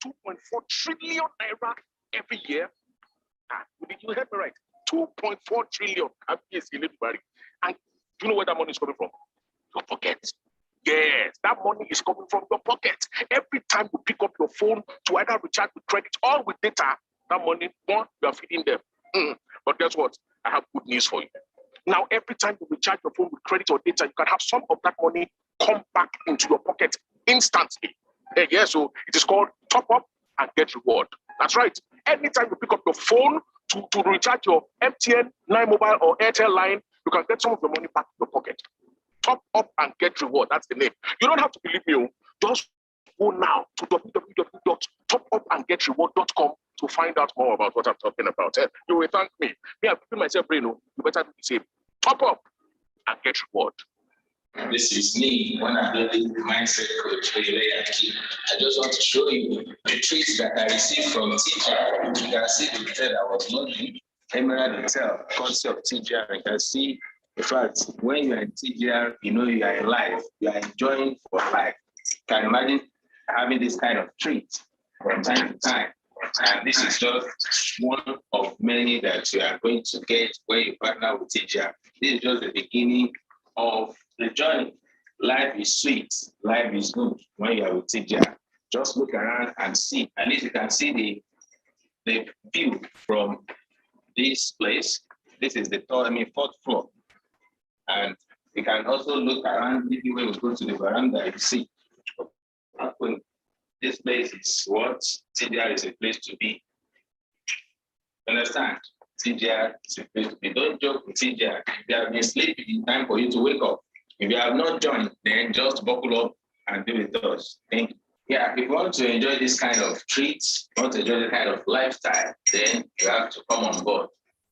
2.4 trillion naira every year. You heard me right. 2.4 trillion. And do you know where that money is coming from? Your pocket. Yes, that money is coming from your pocket. Every time you pick up your phone to either recharge with credit or with data, that money, you are feeding them. But guess what? I have good news for you. Now, every time you recharge your phone with credit or data, you can have some of that money come back into your pocket instantly. Yeah, so it is called top up and get reward. That's right. Anytime you pick up your phone to recharge your MTN, 9 Mobile or Airtel line, you can get some of your money back in your pocket. Top up and get reward. That's the name. You don't have to believe me. Just go now to www.topupandgetreward.com to find out more about what I'm talking about. You will thank me. Me, I feel myself, you better do the same. Top up and get reward. This is me when I'm building mindset coach. I just want to show you the treats that I received from TGR. You can see the hotel I was loading, Emerald Hotel, concept of TGR. You can see the fact when you are in TGR, you know you are in life, you are enjoying for life. You can imagine having this kind of treat from time to time. And this is just one of many that you are going to get when you partner with TGR. This is just the beginning of the journey. Life is sweet, life is good when you are with TGR. Just look around and see. At least you can see the view from this place. This is the fourth floor. And you can also look around. Maybe when we go to the veranda, you see. This place is what TGR is a place to be. Understand? TGR is a place to be. Don't joke with TGR. If you have been sleeping, it's time for you to wake up. If you have not joined, then just buckle up and be with us. Thank you. Yeah, if you want to enjoy this kind of treats, want to enjoy this kind of lifestyle, then you have to come on board.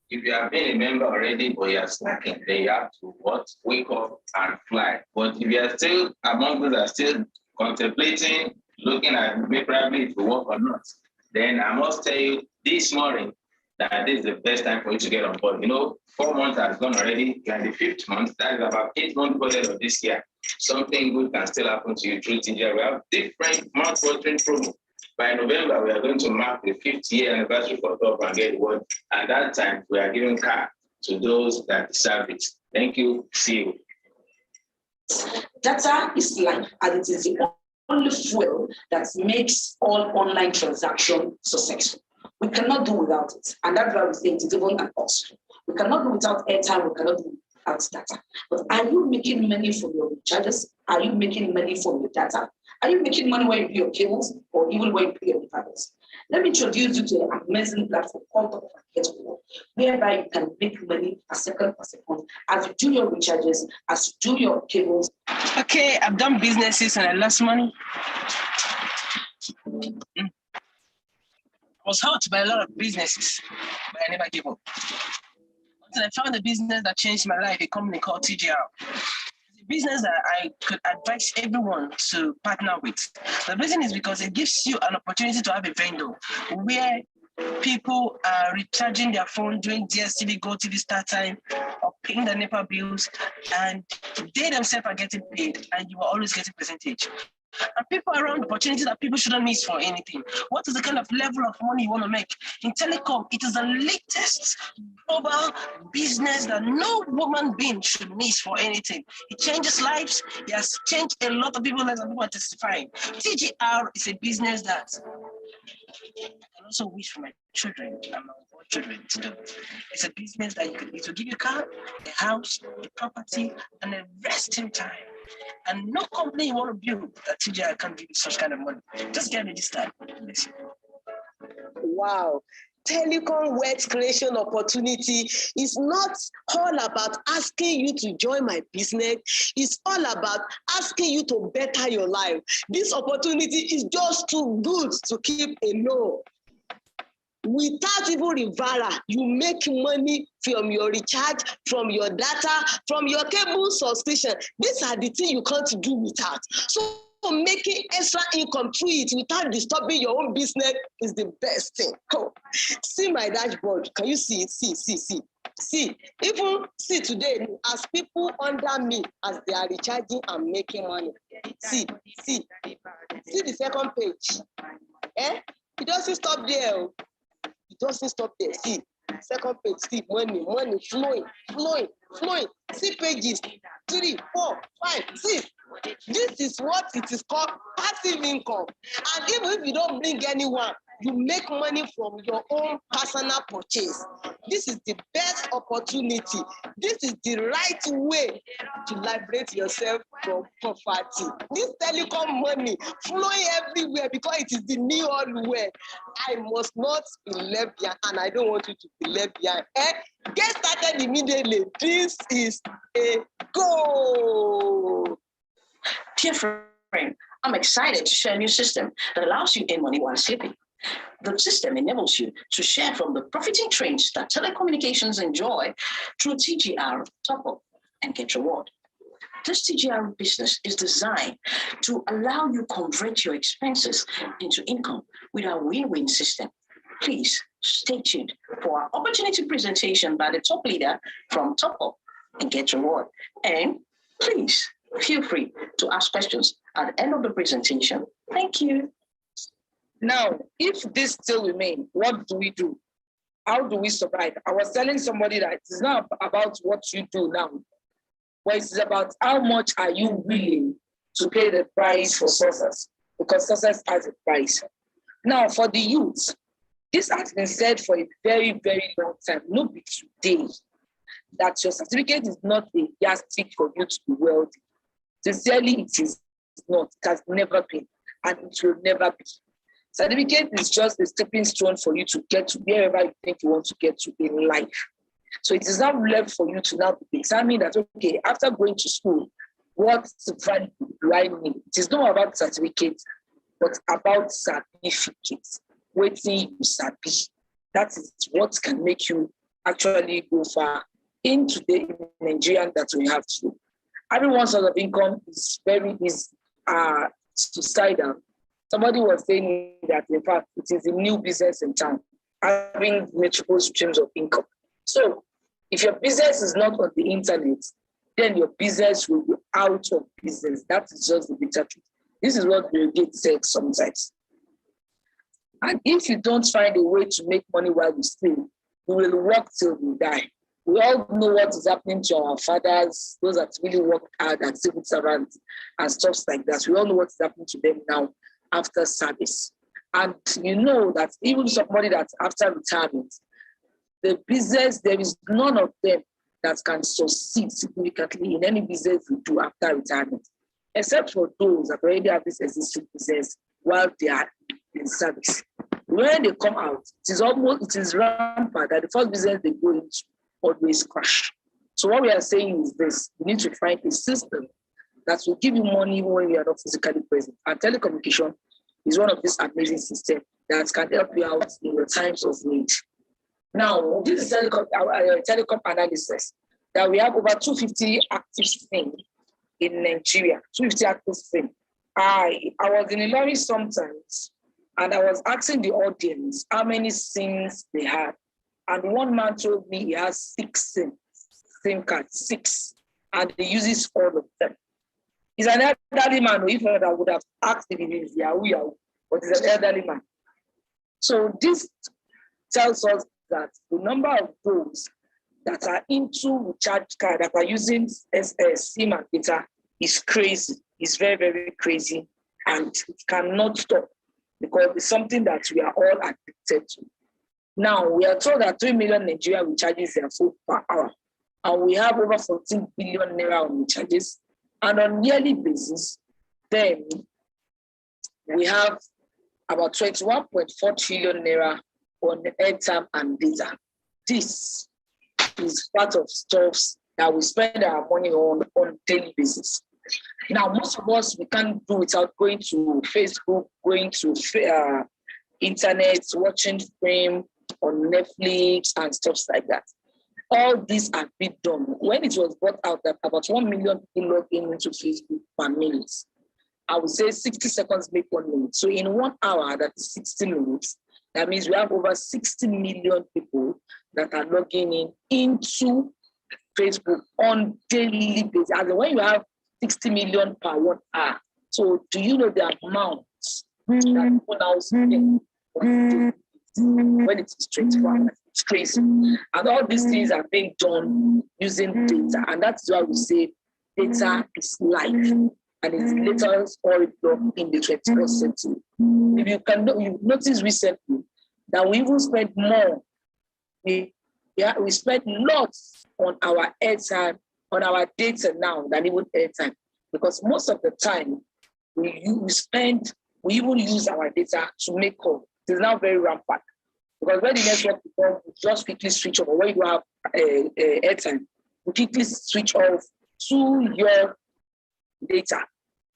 If you have been a member already, but you are slacking, then you have to wake up and fly. But if you are still among those that are still contemplating, looking at probably if it will work or not, then I must tell you this morning that this is the best time for you to get on board. 4 months has gone already. You are the 5th month. That is about 8 months budget of this year. Something good can still happen to you through TGR. We have different mouth-watering promo. By November, we are going to mark the 5th year anniversary for Top and Get Reward. At that time, we are giving car to those that deserve it. Thank you. See you. Data is life, and it is the only fuel that makes all online transactions successful. We cannot do without it. And that's why we say it is even an us. We cannot do without airtime, we cannot do without data. But are you making money from your recharges? Are you making money from your data? Are you making money when you pay your cables or even when you pay your devices? Let me introduce you to an amazing platform called Top and Get Reward, whereby you can make money a second per second as you do your recharges, as you do your cables. Okay, I've done businesses and I lost money. I was helped by a lot of businesses, but I never gave up. Until I found a business that changed my life, a company called TGR. It's a business that I could advise everyone to partner with. The reason is because it gives you an opportunity to have a vendor where people are recharging their phone, doing DSTV, GoTV start time, or paying the NEPA bills, and they themselves are getting paid, and you are always getting percentage. And people around opportunities that people shouldn't miss for anything. What is the kind of level of money you want to make? In telecom, it is the latest global business that no human being should miss for anything. It changes lives. It has changed a lot of people's lives and people are testifying. TGR is a business that I also wish for my children and my unborn children to do. It's a business that it will give you a car, a house, a property, and a resting time. And no company you want to build that TGI can't give you such kind of money. Just get registered. Listen. Wow. Telecom wealth creation opportunity is not all about asking you to join my business. It's all about asking you to better your life. This opportunity is just too good to keep alone. Without even referral, you make money from your recharge, from your data, from your cable subscription. These are the things you can't do without. So making extra income through it without disturbing your own business is the best thing. Oh, see my dashboard. Can you see it? See. Even see today, as people under me, as they are recharging and making money. See the second page. It doesn't stop there. It doesn't stop there. See, second page, see money flowing. See pages 3, 4, 5, 6. This is what it is called passive income. And even if you don't bring anyone, you make money from your own personal purchase. This is the best opportunity. This is the right way to liberate yourself from poverty. This telecom money flowing everywhere because it is the new old way. I must not be left behind, and I don't want you to be left behind. Get started immediately. This is a goal. Dear friend, I'm excited to share a new system that allows you to earn money while sleeping. The system enables you to share from the profiting trends that telecommunications enjoy through TGR Top Up and Get Reward. This TGR business is designed to allow you convert your expenses into income with our win-win system. Please stay tuned for our opportunity presentation by the top leader from Top Up and Get Reward. And please feel free to ask questions at the end of the presentation. Thank you. Now, if this still remains, what do we do? How do we survive? I was telling somebody that it's not about what you do now, but it's about how much are you willing to pay the price for success, because success has a price. Now, for the youth, this has been said for a very, very long time, not be today, that your certificate is not a yardstick for you to be wealthy. Sincerely, it is not. It has never been, and it will never be. Certificate is just a stepping stone for you to get to wherever you think you want to get to in life. So it is now left for you to now examine that, okay, after going to school, what value do I need? It is not about certificates, but about certificates. Waiting you sabi. That is what can make you actually go far in today in Nigeria that we have to. Having one source of income is very easy suicidal. Somebody was saying that, in fact, it is a new business in town, having multiple streams of income. So if your business is not on the internet, then your business will be out of business. That is just the bitter truth. This is what Bill Gates said sometimes. And if you don't find a way to make money while you sleep, you will work till you die. We all know what is happening to our fathers, those that really work hard as civil servants and stuff like that. We all know what is happening to them now after service. And you know that even somebody that's after retirement, the business, there is none of them that can succeed significantly in any business you do after retirement, except for those that already have this existing business while they are in service. When they come out, it is rampant that the first business they go into always crash. So what we are saying is this: you need to find a system that will give you money even when you are not physically present. And telecommunication is one of these amazing systems that can help you out in your times of need. Now, this is telecom analysis that we have over 250 active SIM in Nigeria, 250 active SIM. I was in Ilorin sometimes, and I was asking the audience how many SIMs they had. And one man told me he has 6 SIM cards, 6, and he uses all of them. He's an elderly man. If not, I would have asked if he is Yahoo, but he's an elderly man. So this tells us that the number of those that are into recharge card, that are using SIM and data, is crazy. It's very, very crazy, and it cannot stop. because it's something that we are all addicted to. Now, we are told that 3 million Nigeria recharges their phone per hour, and we have over 14 billion naira on recharges. And on yearly basis, then we have about 21.4 trillion naira on airtime and data. This is part of stuff that we spend our money on daily basis. Now, most of us, we can't do without going to Facebook, going to internet, watching film on Netflix and stuff like that. All these have been done. When it was brought out that about 1 million people log in into Facebook per minute, I would say 60 seconds make 1 minute. So in 1 hour, that is 60 minutes. That means we have over 60 million people that are logging in into Facebook on daily basis. And when you have 60 million per 1 hour, so do you know the amount that people now spend when it is 24 hours? It's crazy. And all these things are being done using data. And that's why we say data is life. And it's later all in the 21st century. If you can, you notice recently that we even spend more. We spend lots on our airtime, on our data now than even airtime. Because most of the time, we even use our data to make calls. It is now very rampant. Because when the network becomes, we just quickly switch off. Or when you have airtime, we quickly switch off to your data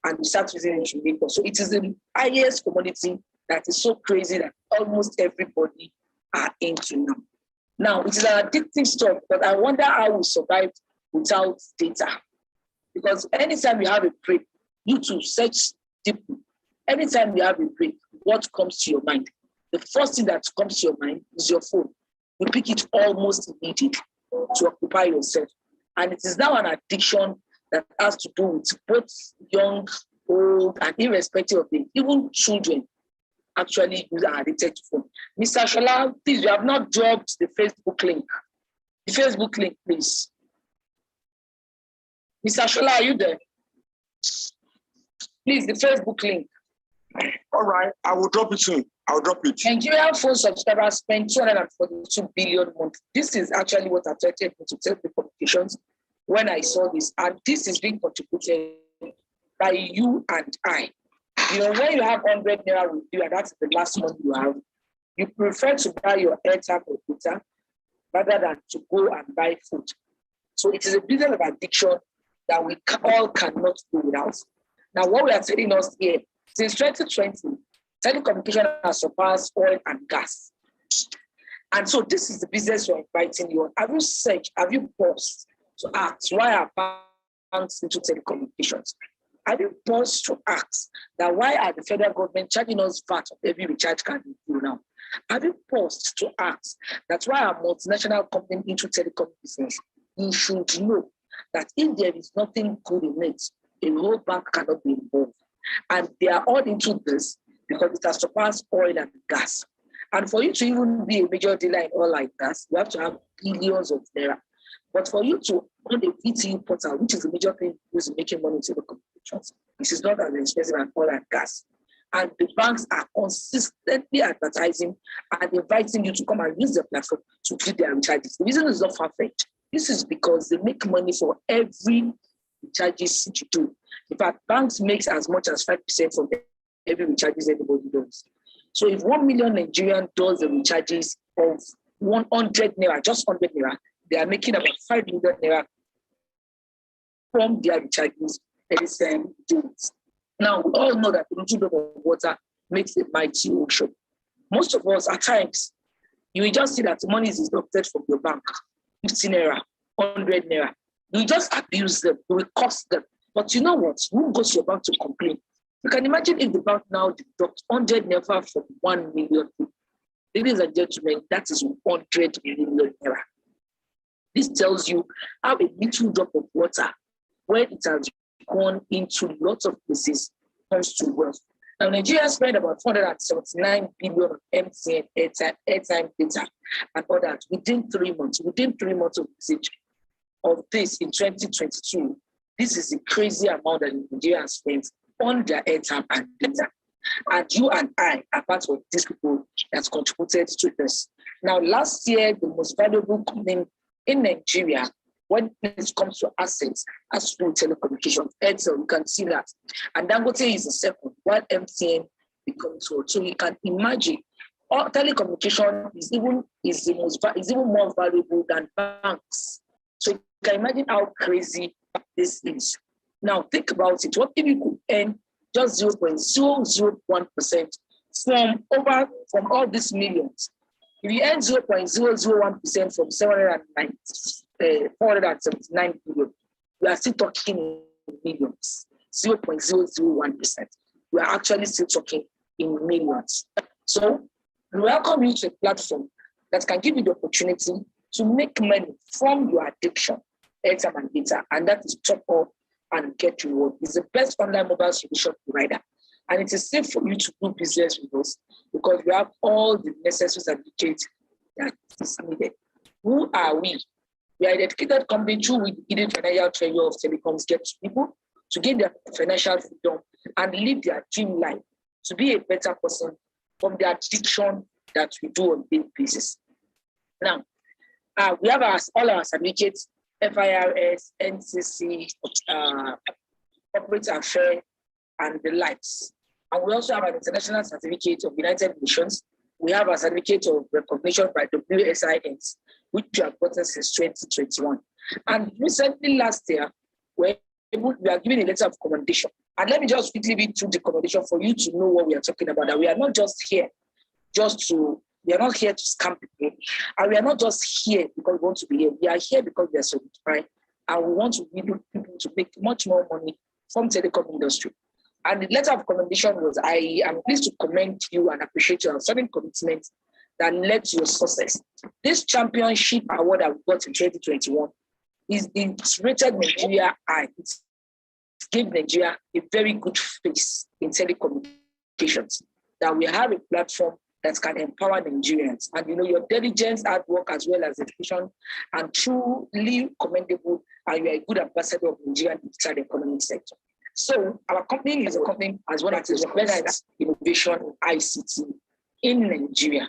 and we start using it to make calls. So it is the highest commodity that is so crazy that almost everybody are into now. Now, it is an addictive stuff, but I wonder how we survive without data. Because anytime you have a break, you to search deeply. Anytime you have a break, what comes to your mind? The first thing that comes to your mind is your phone. You pick it almost immediately to occupy yourself. And it is now an addiction that has to do with both young, old, and irrespective of it. Even children actually are addicted to phone. Mr. Shola, please, you have not dropped the Facebook link. The Facebook link, please. Mr. Shola, are you there? Please, the Facebook link. All right, I will drop it soon. I'll drop it. Nigerian phone subscribers spend 242 billion a month. This is actually what attracted me to telecommunications when I saw this. And this is being contributed by you and I. You know, when you have 100 naira with you, and that's the last month you have, you prefer to buy your airtime or data rather than to go and buy food. So it is a business of addiction that we all cannot do without. Now, what we are telling us here, since 2020, telecommunication has surpassed oil and gas. And so this is the business we're inviting you on. Have you searched, have you paused to ask why are banks into telecommunications? Have you paused to ask that why are the federal government charging us VAT on every recharge card we do now? Have you paused to ask that's why our multinational company into telecom business? You should know that if there is nothing good in it, a whole bank cannot be involved. And they are all into this because it has surpassed oil and gas. And for you to even be a major dealer in oil and gas, you have to have billions of naira. But for you to own a VTU portal, which is a major thing used in making money in telecommunications, this is not as expensive as oil and gas. And the banks are consistently advertising and inviting you to come and use the platform to do their recharges. The reason is not far-fetched. This is because they make money for every recharges you do. In fact, banks make as much as 5% from every recharges everybody does. So if 1 million Nigerian does the recharges of 100 naira, just 100 naira, they are making about 5 million naira from their recharges every 7 days. Now, we all know that a little drop of water makes a mighty ocean. Most of us, at times, you will just see that money is deducted from your bank, 15 naira, 100 naira. You just abuse them, you will cost them. But you know what? Who goes to your bank to complain? You can imagine if the bank now deducts 100 naira from 1 million people. Ladies and gentlemen, that is 100 million naira. This tells you how a little drop of water, when it has gone into lots of places, comes to wealth. Now, Nigeria spent about 479 billion on MTN, airtime data, and all that within 3 months. Within 3 months of usage of this in 2022, this is a crazy amount that Nigeria has spent on their airtime and data. And you and I are part of these people that contributed to this. Now, last year, the most valuable company in Nigeria, when it comes to assets, has to do with telecommunications. Airtel, you can see that. And Dangote is the second, while MTN becomes third. So you can imagine, all telecommunication is even more valuable than banks. So you can imagine how crazy this is. Now think about it. What if you could earn just 0.001% from all these millions? If you earn 0.001% from 479 billion, we are still talking in millions. 0.001%. We are actually still talking in millions. So we welcome you to a platform that can give you the opportunity to make money from your addiction, airtime and data, and that is Top Up and Get Reward. It's the best online mobile solution provider. And it is safe for you to do business with us because we have all the necessary certificates that is needed. Who are we? We are a dedicated company through with hidden financial treasure of telecoms get to people to gain their financial freedom and live their dream life, to be a better person from the addiction that we do on a daily basis. Now, we have all our certificates, FIRS, NCC, Corporate Affairs, and the likes. And we also have an international certificate of United Nations. We have a certificate of recognition by WSIS, which we have gotten since 2021. And recently, last year, we are given a letter of commendation. And let me just quickly read through the commendation for you to know what we are talking about. That we are not just here we are not here to scam people. And we are not just here because we want to be here. We are here because we are certified. And we want to be able people to make much more money from telecom industry. And the letter of commendation was, I am pleased to commend you and appreciate your outstanding commitment that led to your success. This championship award that we got in 2021 it's rated Nigeria and it gave Nigeria a very good face in telecommunications. That we have a platform that can empower Nigerians. And your diligence, hard work, as well as education, and truly commendable, and you are a good ambassador of Nigerian digital economic sector. So our company is a company as well that is recognized innovation in ICT in Nigeria.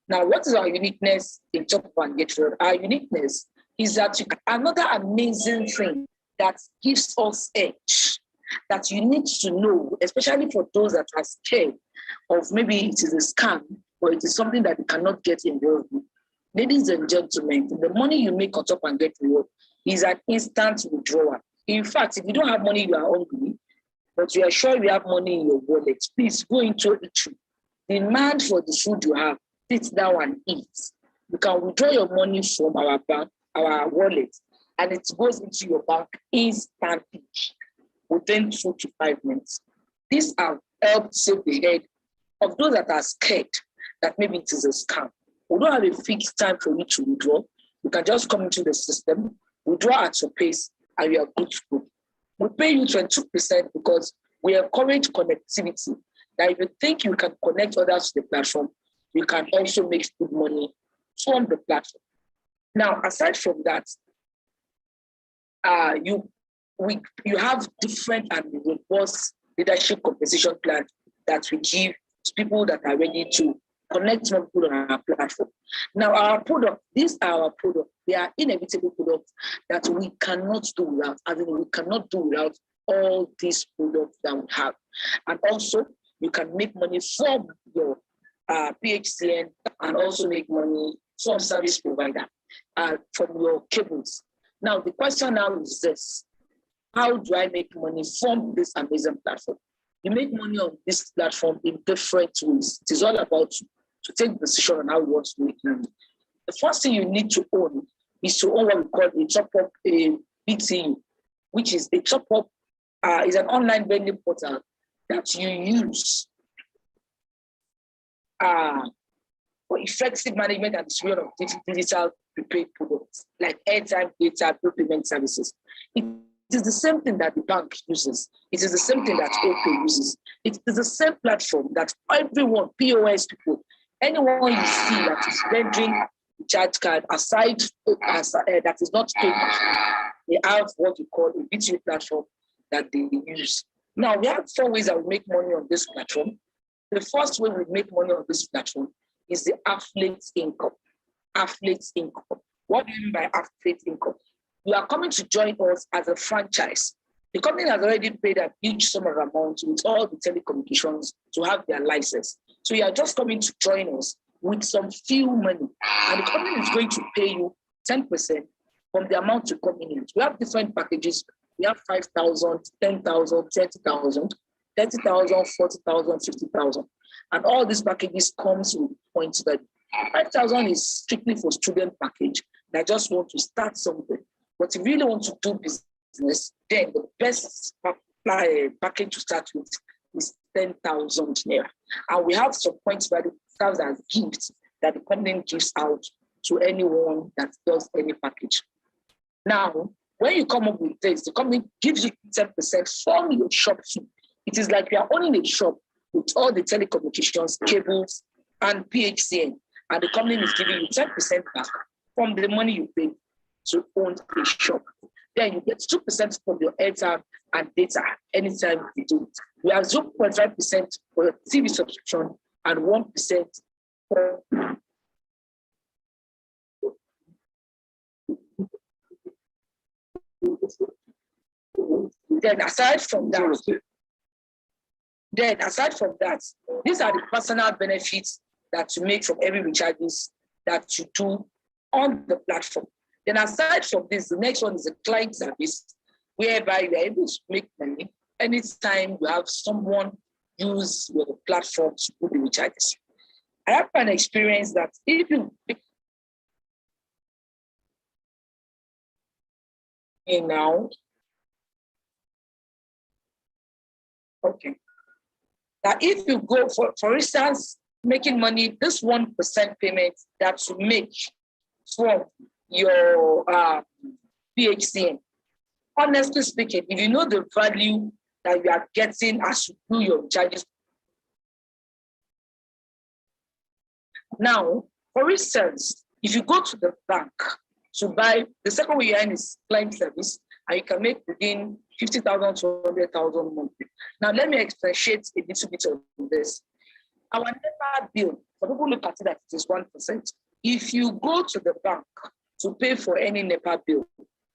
Now, what is our uniqueness in Top Up and Get Reward? Our uniqueness is that another amazing thing that gives us edge that you need to know, especially for those that are scared of maybe it is a scam or it is something that you cannot get involved in. Ladies and gentlemen, the money you make on Top and Get Reward is an instant withdrawal. In fact, if you don't have money, you are hungry, but you are sure you have money in your wallet, please go into it. Demand for the food you have, sit down and eat. You can withdraw your money from our bank, our wallet, and it goes into your bank instantly within 2 to 5 minutes. This has helped save the head of those that are scared that maybe it is a scam. We don't have a fixed time for you to withdraw. You can just come into the system, withdraw at your pace, and you are good to go. We pay you 22% because we encourage connectivity. That if you think you can connect others to the platform, you can also make good money from the platform. Now, aside from that, you have different and robust leadership compensation plans that we give to people that are ready to connect more people on our platform. Now, our product, these are our products. They are inevitable products that we cannot do without. I mean, we cannot do without all these products that we have. And also, you can make money from your PHCN and also make money from service provider, from your cables. Now, the question now is this: how do I make money from this amazing platform? You make money on this platform in different ways. It is all about to take the decision on how you want to make money. The first thing you need to own is to own what we call a Top Up BTU, which is a Top Up is an online vending portal that you use for effective management and distribution of digital prepaid products like airtime, data, bill payment services. It is the same thing that the bank uses. It is the same thing that OPay uses. It is the same platform that everyone, POS people, anyone you see that is rendering charge card aside that is not paid, they have what we call a B2B platform that they use. Now, we have 4 ways that we make money on this platform. The first way we make money on this platform is the affiliate income. Affiliate income. What do you mean by affiliate income? You are coming to join us as a franchise. The company has already paid a huge sum of amount with all the telecommunications to have their license. So you are just coming to join us with some few money, and the company is going to pay you 10% from the amount you come in. We have different packages. We have 5,000, 10,000, 20,000, 30,000, 40,000, 50,000. And all these packages comes with points value. 5,000 is strictly for student package that just want to start something. But if you really want to do business, then the best package to start with is 10,000 naira. And we have some points value serves as gifts that the company gives out to anyone that does any package. Now, when you come up with this, the company gives you 10% from your shop fee. It is like you are owning a shop with all the telecommunications, cables, and PHCN, and the company is giving you 10% back from the money you pay to own a shop. Then you get 2% from your airtime and data anytime you do it. We have 0.5% for your TV subscription and 1% for Then aside from that, these are the personal benefits that you make from every recharges that you do on the platform. Then aside from this, the next one is a client service, whereby you are able to make money anytime you have someone use your platform to do the recharges. I have an experience that if you now, okay. Now, if you go for instance, making money, this 1% payment that you make from your PHCN, honestly speaking, if you know the value that you are getting as you do your charges. Now, for instance, if you go to the bank to buy, the second way you earn is client service, and you can make within 50,000 to 100,000 monthly. Now, let me expatiate a little bit on this. Our NEPA bill, for people look at it that it is 1%. If you go to the bank to pay for any NEPA bill,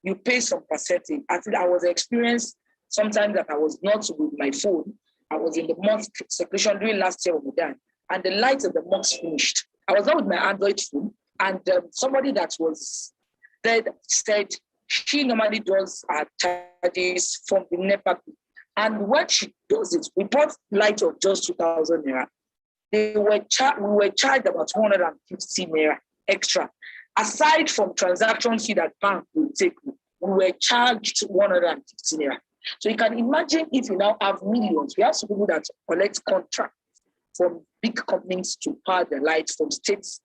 you pay some percentage. I think I was experienced sometimes that I was not with my phone. I was in the mosque seclusion during last year Ramadan, and the lights of the mosque finished. I was not with my Android phone, and somebody that was there said she normally does her charges from the NEPA bill. And when she does it, we bought light of just 2,000 naira. We were charged about 250 naira extra. Aside from transaction fee that bank will take, we were charged 150 naira. So you can imagine if you now have millions. We have some people that collect contracts from big companies to power their lights, from states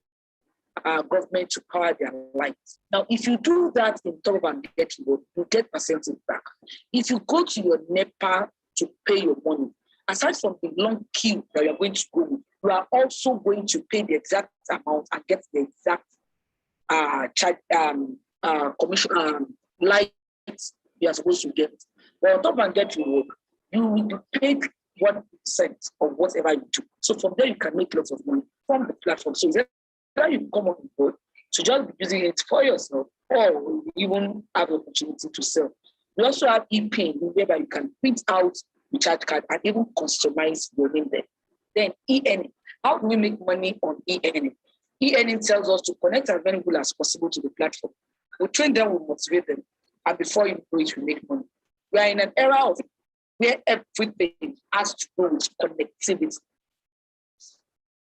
government to power their lights. Now, if you do that in Top and Get Road, you get percentage back. If you go to your NEPA to pay your money, aside from the long queue that you're going to go with, you are also going to pay the exact amount and get the exact commission lights you are supposed to get. But on Top and Get Road, you will be paid 1% of whatever you do. So from there, you can make lots of money from the platform. So that you come on board to just be using it for yourself, or even have the opportunity to sell. We also have ePay, whereby you can print out the charge card and even customize your name there. Then e-earning. How do we make money on e-earning? E-earning tells us to connect as many people as possible to the platform. We train them, we motivate them, and before you know it, we make money. We are in an era of where everything has to do with connectivity.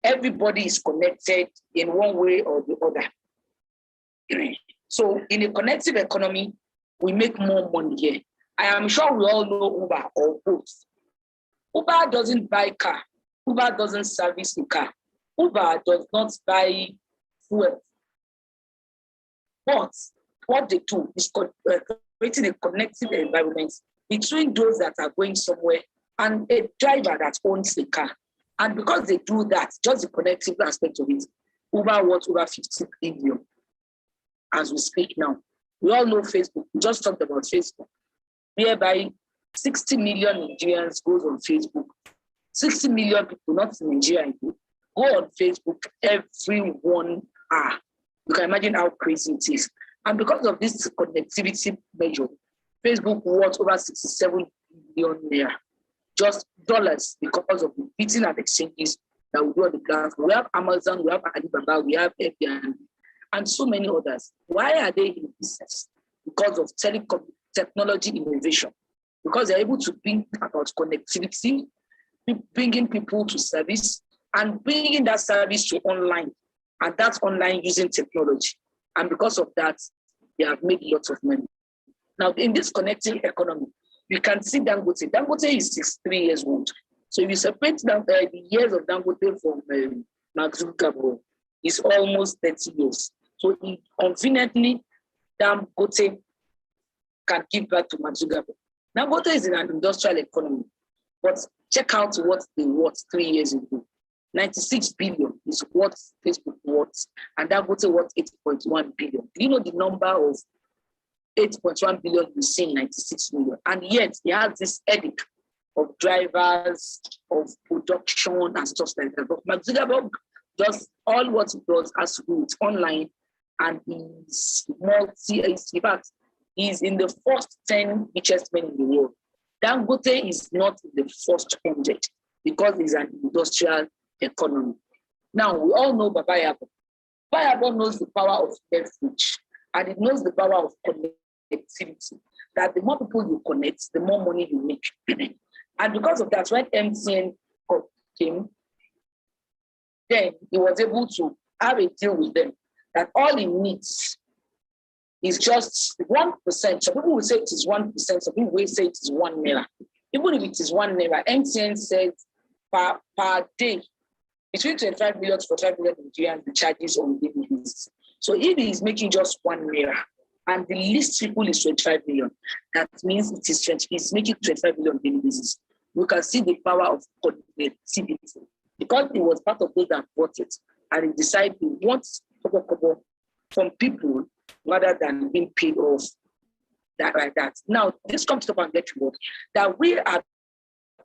Everybody is connected in one way or the other. So in a connected economy, we make more money here. I am sure we all know Uber or both. Uber doesn't buy car. Uber doesn't service the car. Uber does not buy fuel. But what they do is creating a connected environment between those that are going somewhere and a driver that owns the car. And because they do that, just the connective aspect of it, Uber worth over 50 billion as we speak now. We all know Facebook. We just talked about Facebook, whereby 60 million Nigerians goes on Facebook 60 million people, not in Nigeria, go on Facebook every 1 hour. You can imagine how crazy it is. And because of this connectivity measure, Facebook worth over 67 billion naira, just dollars, because of the beating and exchanges that we do on the platform. We have Amazon, we have Alibaba, we have Airbnb, and so many others. Why are they in business? Because of technology innovation. Because they're able to bring about connectivity, bringing people to service, and bringing that service to online, and that's online using technology. And because of that, they have made lots of money. Now, in this connecting economy, you can see Dangote. Dangote is 63 years old. So if you separate the years of Dangote from Mark Zuckerberg, it's almost 30 years. So conveniently, Dangote can give back to Mark Zuckerberg. Dangote is in an industrial economy, but check out what they worth 3 years ago. 96 billion is what Facebook worth, and Dangote worth 8.1 billion. Do you know the number of 8.1 billion you see in 96 million? And yet he has this headache of drivers, of production and stuff like that. But Mark Zuckerberg does all what he does has to do with online, and he's in fact, he's in the first 10 richest men in the world. Dangote is not in the first 100 because he's an industrial economy. Now, we all know Baba Yabo. Baba Yabo knows the power of leverage, and it knows the power of connectivity, that the more people you connect, the more money you make. And because of that, when MTN came, then he was able to have a deal with them that all he needs is just 1%. Some people will say it is 1%, some people will say it is 1 naira. Even if it is 1 naira, MTN says per day, between 25 million to 45 million Nigerians, the charges on daily basis. So if he is making just 1 naira, and the least people is 25 million, that means it's making 25 million daily basis. You can see the power of connectivity. Because he was part of those that bought it, and he decided he wants kobo from people rather than being paid off that like that. Now, this comes up and get reward that we are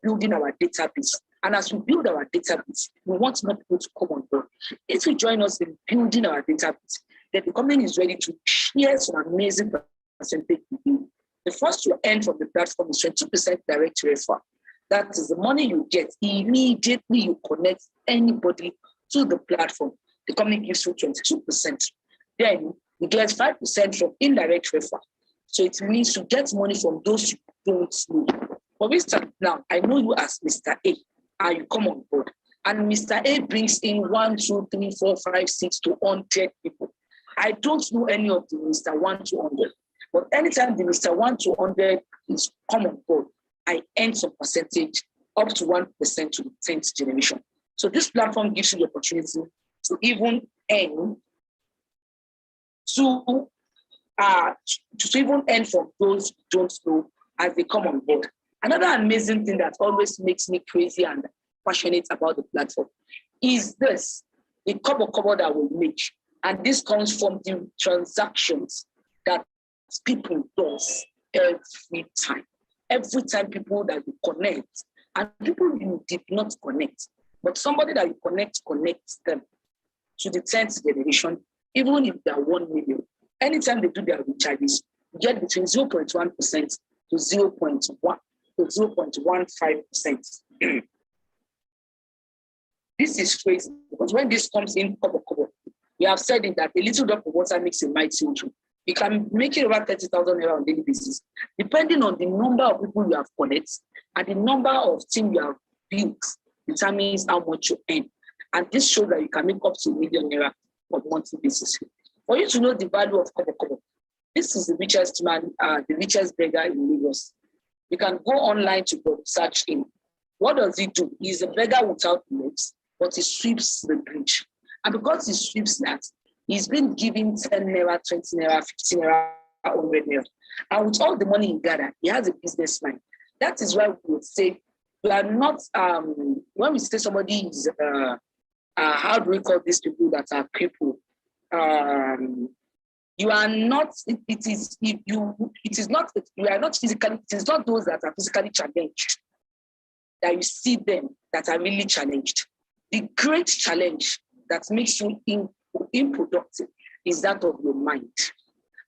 building our database. And as we build our database, we want more people to come on board. If you join us in building our database, then the company is ready to share some amazing percentage with you. The first to earn from the platform is 22% direct referral. That is the money you get immediately you connect anybody to the platform. The company gives you 22%. Then you get 5% from indirect referral. So it means you get money from those you don't know. For instance, now I know you as Mr. A, and you come on board. And Mr. A brings in 1, 2, 3, 4, 5, 6 to 100 people. I don't know any of the Mr. 1 to 100. But anytime the Mr. 1 to 100 is come on board, I earn some percentage up to 1% to the 10th generation. So this platform gives you the opportunity to even earn to even earn from those who don't know as they come on board. Another amazing thing that always makes me crazy and passionate about the platform is this, the cover that we make. And this comes from the transactions that people do every time. Every time people that you connect, and people you did not connect, but somebody that you connects them to the 10th generation, even if they are 1 million, anytime they do their recharges, you get between 0.1% to 0.15%. This is crazy, because when this comes in, we have said it that a little drop of water makes a mighty ocean. You can make it over 30,000 naira on a daily basis, depending on the number of people you have connected and the number of teams you have built determines how much you earn. And this shows that you can make up to 1 million naira on a monthly basis. For you to know the value of Kobo, this is the richest man, the richest beggar in Lagos. You can go online to go search him. What does he do? He's a beggar without legs, but he sweeps the bridge. And because he sweeps that, he's been giving 10 naira, 20 naira, 15 naira, 100 naira. And with all the money he gathered, he has a business mind. That is why we would say, we are not, when we say somebody is, how do we call these people that are crippled? You are not, it is not physically, it is not those that are physically challenged that you see them that are really challenged. The great challenge that makes you unproductive is that of your mind.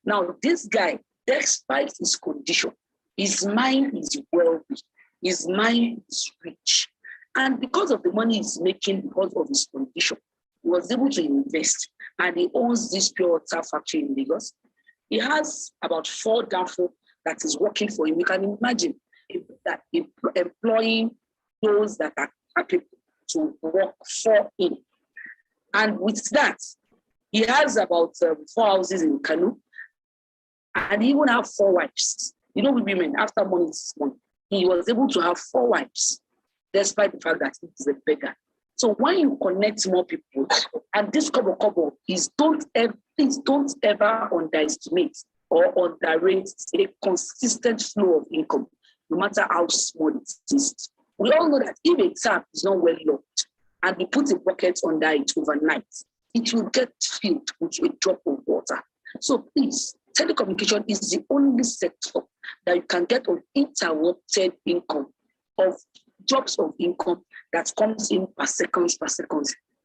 Now, this guy, despite his condition, his mind is wealthy, his mind is rich. And because of the money he's making, because of his condition, he was able to invest, and he owns this pure water factory in Lagos. He has about 4 danfo that is working for him. You can imagine that employing those that are happy to work for him. And with that, he has about 4 houses in Kanu, and he even have 4 wives. You know, with women, after money is money, he was able to have 4 wives, despite the fact that he is a beggar. So when you connect more people, and this couple is please don't ever underestimate or underrate a consistent flow of income, no matter how small it is. We all know that if a tap is not well locked and we put a bucket under it overnight, it will get filled with a drop of water. So please, telecommunication is the only sector that you can get an uninterrupted income of jobs of income that comes in per second,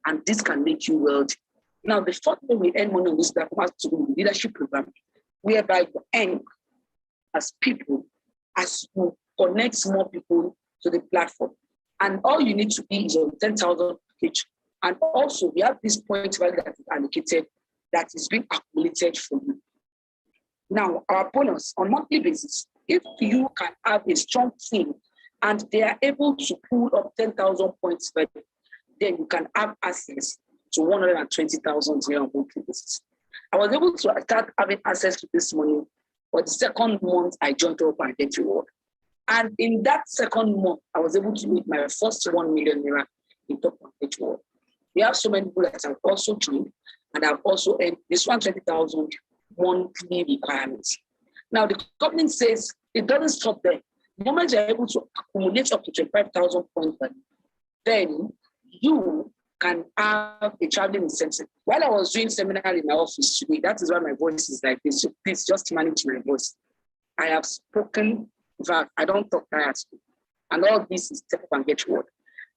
and this can make you wealthy. Now, the fourth way we earn money on this platform has to do with leadership program, whereby you earn as people, as you connect more people to the platform. And all you need to be is on 10,000 package. And also, we have this point value that is allocated that is being accumulated for you. Now, our bonus on monthly basis, if you can have a strong team and they are able to pull up 10,000 points, then you can have access to 120,000 here on monthly basis. I was able to start having access to this money for the second month I joined Top and Get Reward. And in that second month, I was able to meet my first 1 million naira in Top and Get Reward. We have so many people that have also joined, and I've also earned this 120,000 monthly requirements. Now, the government says it doesn't stop there. The moment you're able to accumulate up to 25,000 points, then you can have a traveling incentive. While I was doing seminar in my office today, that is why my voice is like this. So please just manage my voice. I have spoken, in fact, I don't talk tired. And all this is Step Up and Get Reward.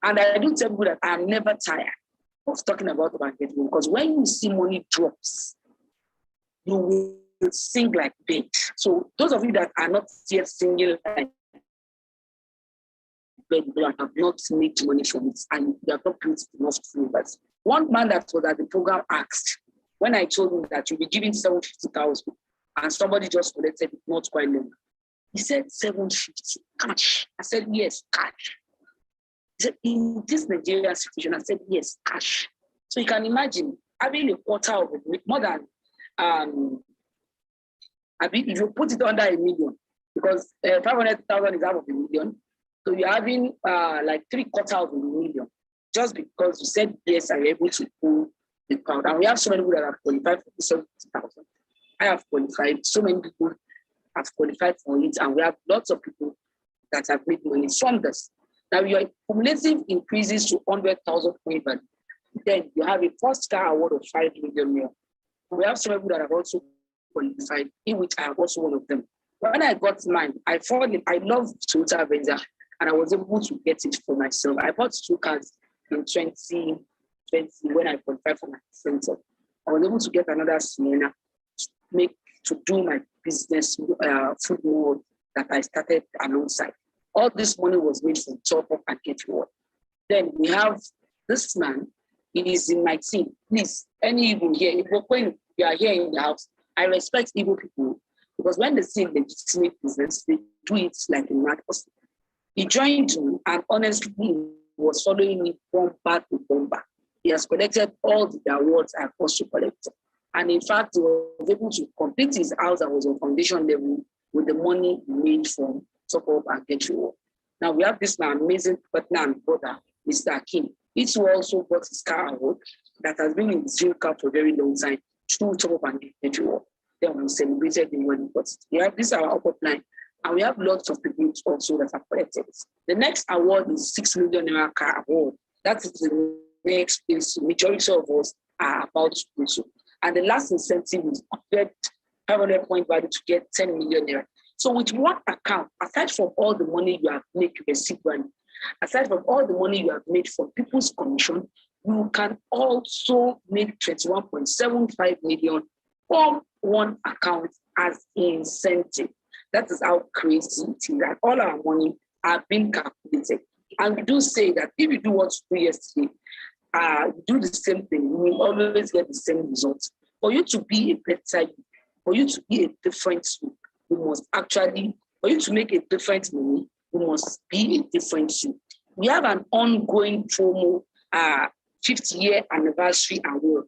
And I do tell people that I'm never tired of talking about Step Up and Get Reward, because when you see money drops, you will sing like bait. So those of you that are not yet singing like bait, and have not made money from it, and you have not put enough flavors. One man that was at the program asked, when I told him that you'll be giving 750,000, and somebody just collected it not quite long. He said 750 cash. I said yes, cash. He said, in this Nigerian situation, I said yes, cash. So you can imagine having a quarter of it, more than if you put it under 1 million, because 500,000 is half of 1 million. So you're having like 3/4 of 1 million, just because you said yes, I'm able to pull the crowd. And we have so many people that have qualified for 70,000. I have qualified, so many people have qualified for it, and we have lots of people that have made money from this. Now your cumulative increases to 100,000 points, then you have a first car award of 5 million naira. We have some people that have also qualified, in which I am also one of them. When I got mine, I love Toyota Venza, and I was able to get it for myself. I bought 2 cars in 2020 when I qualified for my center. I was able to get another Sienna to do my business food mode that I started alongside. All this money was made from Top Up and Get Reward. Then we have this man. He is in my team. Please, any Igbo here, when you are here in the house, I respect Igbo people, because when they see legitimate business, they do it like a mad person. He joined me, and honestly, he was following me bomba to bomba. He has collected all the awards I've also collected. And in fact, he was able to complete his house that was on foundation level with the money he made from Top Up and Get Reward. Now we have this amazing partner and brother, Mr. Akin. He also got his car award that has been in his dream car for a very long time through Top Up and Get Reward. Then we celebrated him when he got it. We have this our upper line, and we have lots of people also that have collected it. The next award is 6 million naira car award. That is the next place majority of us are about to do so. And the last incentive is to get 500 point value to get 10 million naira. So with one account, aside from all the money you have made, you receive money, Aside from all the money you have made from people's commission, you can also make 21.75 million from one account as incentive. That is how crazy it is that all our money are being calculated. And we do say that if you do what you do yesterday, do the same thing, you will always get the same results. For you to be a better you, for you to be a different you, you must actually, for you to make a different money, you must be a different you. We have an ongoing promo, 50-year anniversary award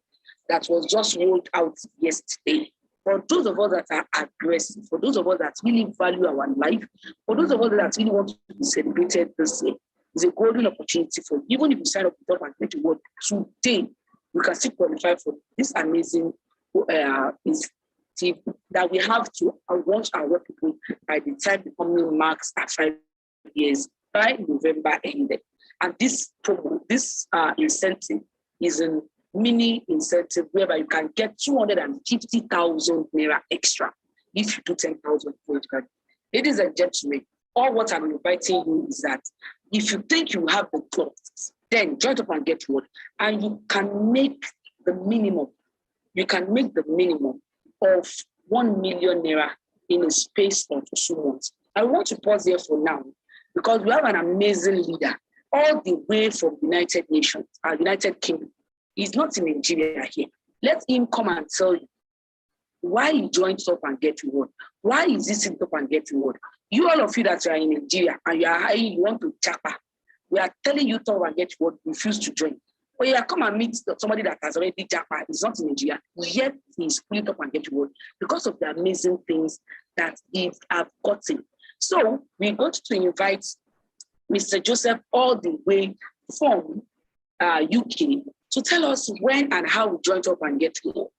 that was just rolled out yesterday. For those of us that are aggressive, for those of us that really value our life, for those of us that really want to be celebrated this year, it's a golden opportunity for you. Even if you sign up with us and get to work today, you can still qualify for this amazing initiative that we have to launch our work people by the time the company marks at 5 years by November ended. And this promo, this incentive is a mini incentive whereby you can get 250,000 naira extra if you do 10,000 credit card. Ladies and gentlemen, all what I'm inviting you is that if you think you have the clothes, then join up and get one, and you can make the minimum. You can make the minimum of 1 million naira in a space of 2 months. I want to pause here for now because we have an amazing leader all the way from United Nations, United Kingdom. He's not in Nigeria here. Let him come and tell you why he joined Top and Get Reward. Why is he in Top and Get Reward? You, all of you that are in Nigeria and you want to chapa, we are telling you Top and Get Reward, refuse to join. But yeah, come and meet somebody that has already chapa, is not in Nigeria, yet he's fully Top and Get Reward because of the amazing things that he have gotten. So we're going to invite Mr. Joseph all the way from UK to tell us when and how we joined Top and Get Reward,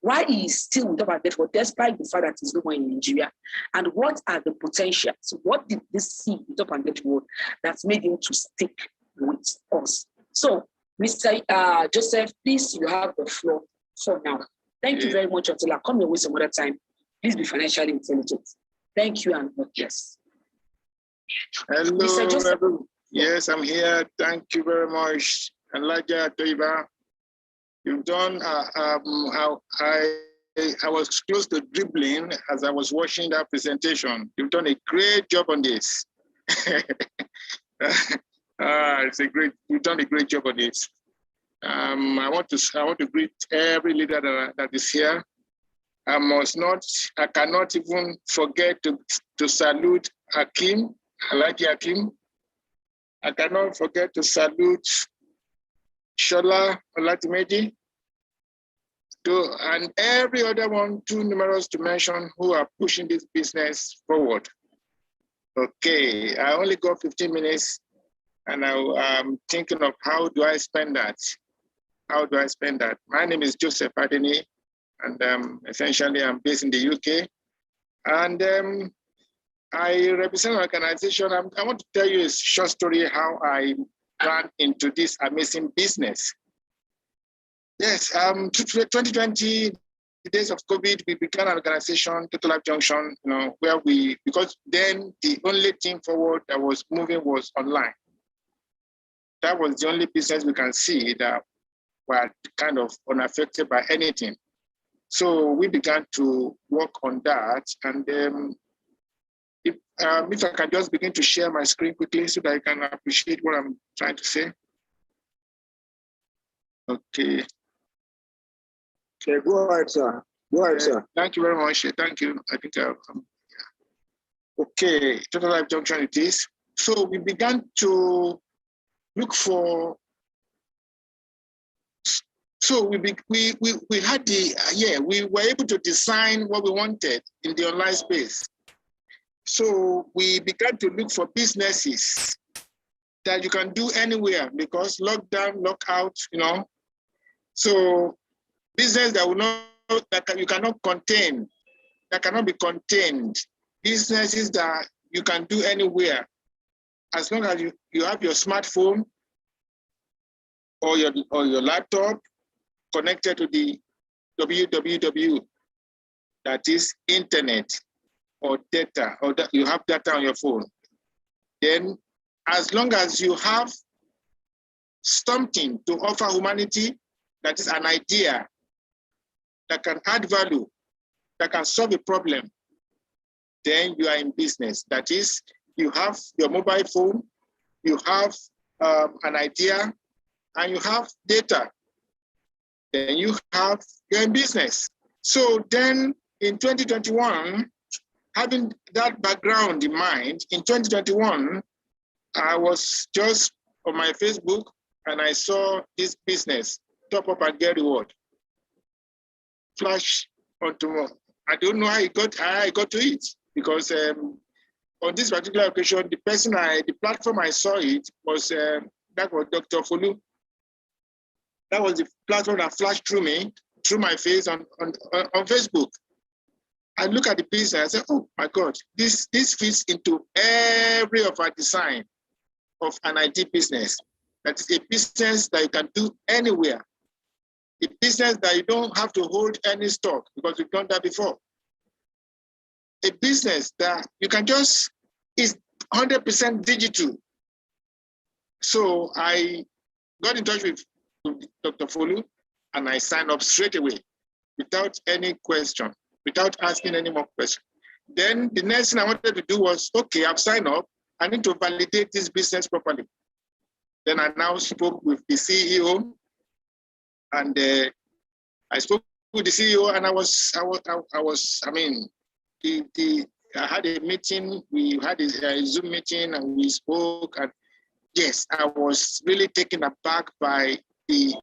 why he is still with Top and Get Reward despite the fact that he's no more in Nigeria, and what are the potentials. What did this see with Top and Get Reward that's made him to stick with us? So, Mr. Joseph, please, you have the floor for now. Thank you very much. Until I come your way some other time, please be financially intelligent. Thank you and God bless. Hello, Mr. Joseph. everyone. Yes, I'm here. Thank you very much. Elijah Toiba, you've done, I was close to dribbling as I was watching that presentation. You've done a great job on this. You've done a great job on this. I want to greet every leader that is here. I cannot even forget to salute Hakim, Alhaji Hakim. I cannot forget to salute Shola Olatimeji, and every other one, too numerous to mention, who are pushing this business forward. Okay, I only got 15 minutes, and I'm thinking of how do I spend that? How do I spend that? My name is Joseph Adeni, and essentially I'm based in the UK. And I represent an organization. I want to tell you a short story how I ran into this amazing business. Yes, 2020, the days of COVID, we began an organization, Total Life Junction, where because then the only thing forward that was moving was online. That was the only business we can see that were kind of unaffected by anything. So we began to work on that. And if I can just begin to share my screen quickly so that I can appreciate what I'm trying to say. Okay. Okay, go ahead, sir. Go ahead, sir. Thank you very much. Thank you. I think okay, Total Life Junction it is. So we began to look for. So we had we were able to design what we wanted in the online space. So we began to look for businesses that you can do anywhere because lockdown, lockout, So business that you cannot contain, that cannot be contained. Businesses that you can do anywhere, as long as you have your smartphone or your laptop connected to the www, that is internet or data, or that you have data on your phone. Then as long as you have something to offer humanity, that is an idea that can add value, that can solve a problem, then you are in business. That is, you have your mobile phone, you have an idea, and you have data. Then you're in business. So then in 2021, having that background in mind, in 2021, I was just on my Facebook and I saw this business, Top Up and Get Reward, flash onto me. I don't know how I got to it, because on this particular occasion, the platform I saw it was, that was Dr. Folu. That was the platform that flashed through me, through my face on Facebook. I look at the business, I say, oh my God, this fits into every of our design of an IT business. That is a business that you can do anywhere. A business that you don't have to hold any stock, because we've done that before. A business that you can just, is 100% digital. So I got in touch with Dr. Folu and I signed up straight away without any question, without asking any more questions. Then the next thing I wanted to do was, okay, I've signed up. I need to validate this business properly. Then I now spoke with the CEO, and I spoke with the CEO, and I had a meeting. We had a Zoom meeting, and we spoke. And yes, I was really taken aback by the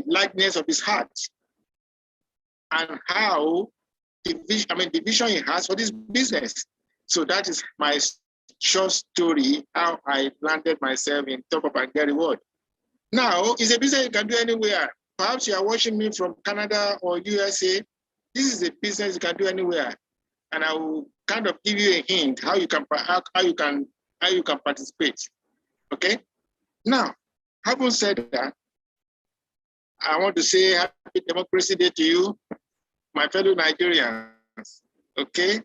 likeness of his heart and how the vision he has for this business. So that is my short story, how I landed myself in Top Up and Get Reward. Now, it's a business you can do anywhere. Perhaps you are watching me from Canada or USA. This is a business you can do anywhere. And I will kind of give you a hint how you can participate. Okay? Now, having said that, I want to say Happy Democracy Day to you, my fellow Nigerians. Okay?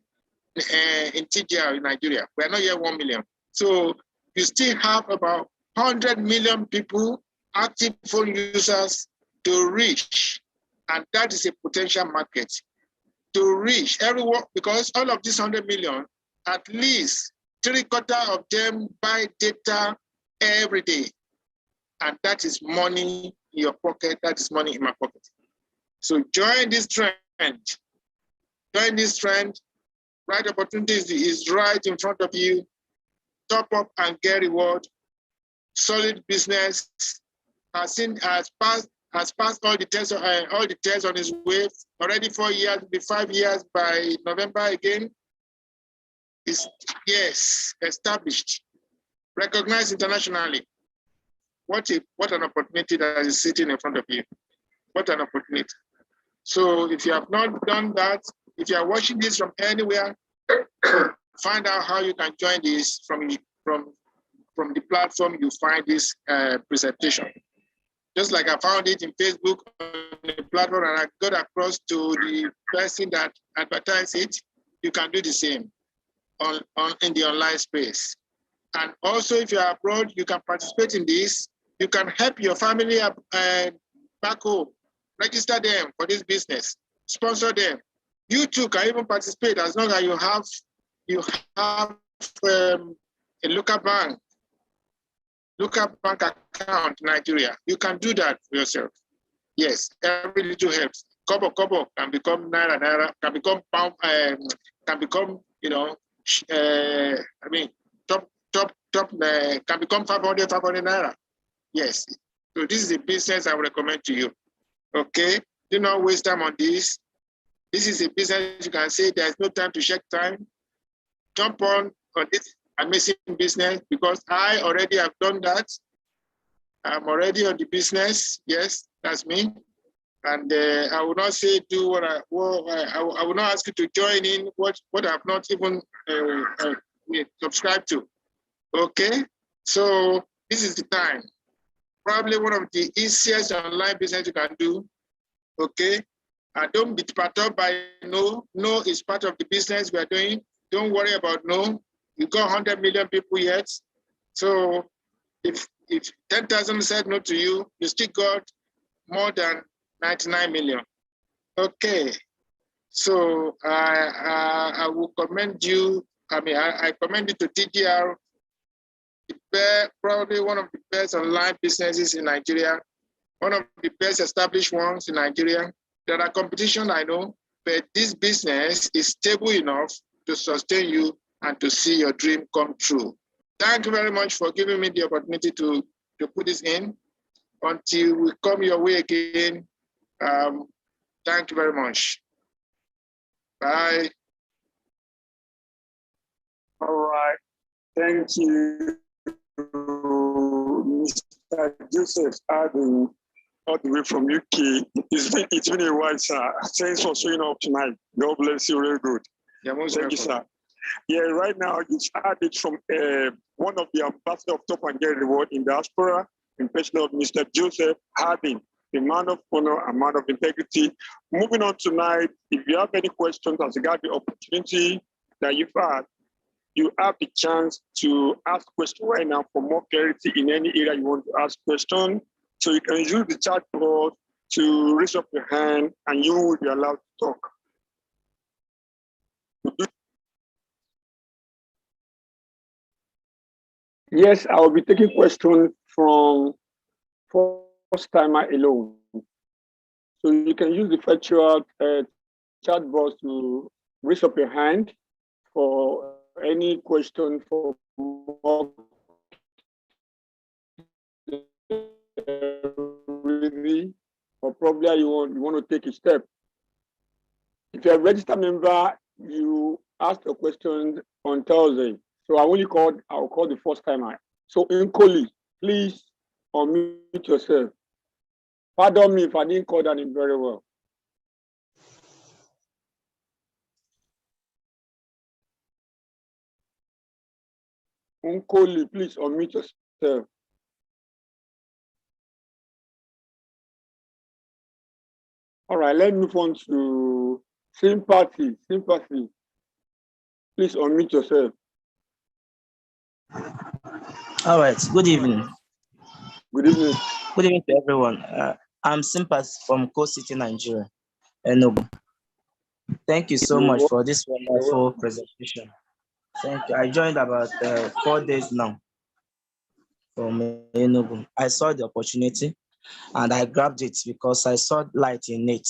In TGR in Nigeria, we are not yet 1 million. So you still have about 100 million people, active phone users to reach. And that is a potential market to reach everyone, because all of these 100 million, at least 3/4 of them buy data every day. And that is money in your pocket, that is money in my pocket. So join this trend. Join this trend. Right opportunities is right in front of you. Top Up and Get Reward. Solid business. Has passed all the tests on his way. Already 4 years, be 5 years by November again. Is established, recognized internationally. What an opportunity that is sitting in front of you. What an opportunity. So if you have not done that, if you are watching this from anywhere, find out how you can join this from the platform you find this presentation. Just like I found it in Facebook on the platform and I got across to the person that advertised it, you can do the same in the online space. And also if you are abroad, you can participate in this. You can help your family back home, register them for this business, sponsor them. You too can even participate as long as you have a local bank account in Nigeria. You can do that for yourself. Yes, every little helps. Kobo can become naira, can become pound, can become, top can become 500 naira. Yes. So this is a business I would recommend to you. Okay. Do not waste time on this. This is a business you can say there's no time to check time. Jump on this amazing business, because I already have done that. I'm already on the business. Yes, that's me. And I will not say do what I will not ask you to join in what I have not even subscribed to. Okay, so this is the time. Probably one of the easiest online business you can do. Okay, don't be perturbed by no. No is part of the business we are doing. Don't worry about no. You got 100 million people yet. So if 10,000 said no to you, you still got more than 99 million. Okay. So I will commend you. I commend you to TGR, probably one of the best online businesses in Nigeria, one of the best established ones in Nigeria. There are competition, I know, but this business is stable enough to sustain you and to see your dream come true. Thank you very much for giving me the opportunity to put this in. Until we come your way again, thank you very much. Bye. All right. Thank you, Mr. Joseph Adin, all the way from UK. It's been a while, sir. Thanks for showing up tonight. God bless you, really good. Yeah, Thank you, sir. Yeah, right now, it's added from one of the ambassadors of Top and Get Reward in diaspora, in person of Mr. Joseph Harding, a man of honor, a man of integrity. Moving on tonight, if you have any questions as regard the opportunity that you've had, you have the chance to ask questions right now for more clarity in any area you want to ask questions. So you can use the chat board to raise up your hand and you will be allowed to talk. Yes, I will be taking questions from first timer alone. So you can use the virtual chat box to raise up your hand for any question for more or probably you want to take a step. If you're a registered member, you ask a question on Thursday. So I'll call the first timer. So Nkoli, please unmute yourself. Pardon me if I didn't call that name very well. Nkoli, please unmute yourself. All right, let's move on to Sympathy. Sympathy, please unmute yourself. All right, good evening. Good evening. Good evening to everyone. I'm Sympathy from Coast City, Nigeria, Enugu. Thank you so much for this wonderful presentation. Thank you. I joined about 4 days now from Enugu. I saw the opportunity and I grabbed it because I saw light in it.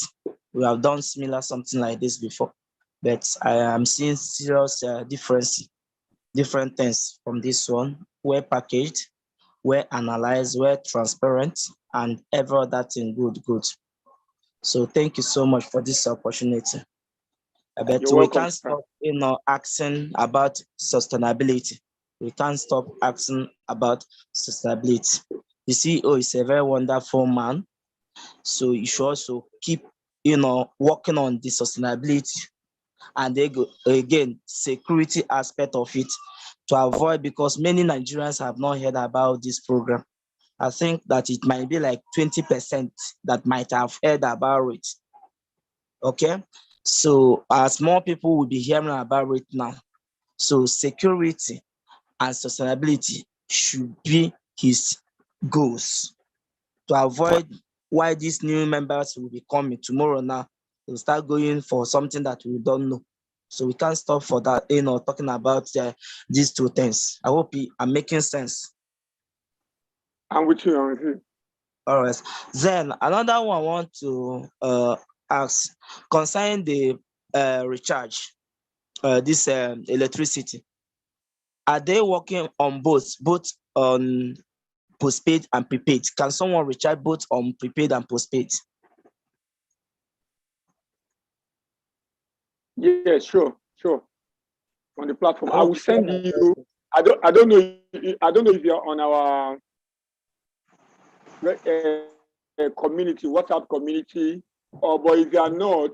We have done similar something like this before, but I am seeing serious different things from this one. Well packaged, well analyzed, well transparent, and every other thing good. So thank you so much for this opportunity. But we can't stop, asking about sustainability. We can't stop asking about sustainability. The CEO is a very wonderful man. So you should also keep, working on the sustainability and again, security aspect of it to avoid, because many Nigerians have not heard about this program. I think that it might be like 20% that might have heard about it. Okay, so as more people will be hearing about it now, so security and sustainability should be his goals to avoid why these new members will be coming tomorrow. Now they'll start going for something that we don't know. So we can't stop for that, talking about these two things. I hope I'm making sense. I'm with you. All right. Then another one I want to ask concerning the recharge, this electricity. Are they working on both on postpaid and prepaid? Can someone recharge both on prepaid and postpaid? Yeah, sure. On the platform, I will send you. I don't know if you're on our community, WhatsApp community, but if you are not,